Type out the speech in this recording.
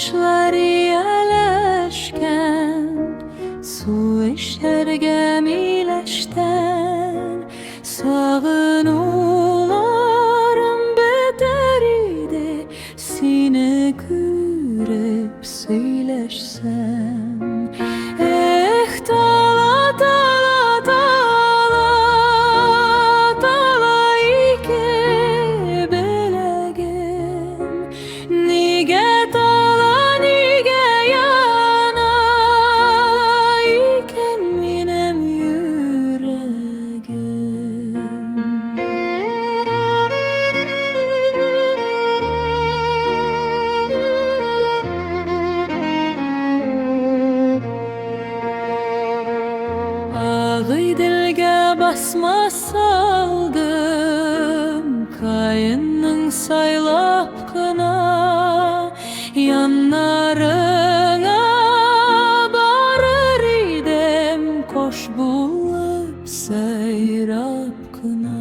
Taşlar yerleşken, su içer gemileşten. Sağınularım bederide, seni görüp söyleşsem. Eh dala dala dala, dala ike belegem. Nige dala nige yana, iken minem yüreğim. Ağı dilge basma saldım, kayının saylap kına. Yanlarına barır idem, koş bulup seyrap kına.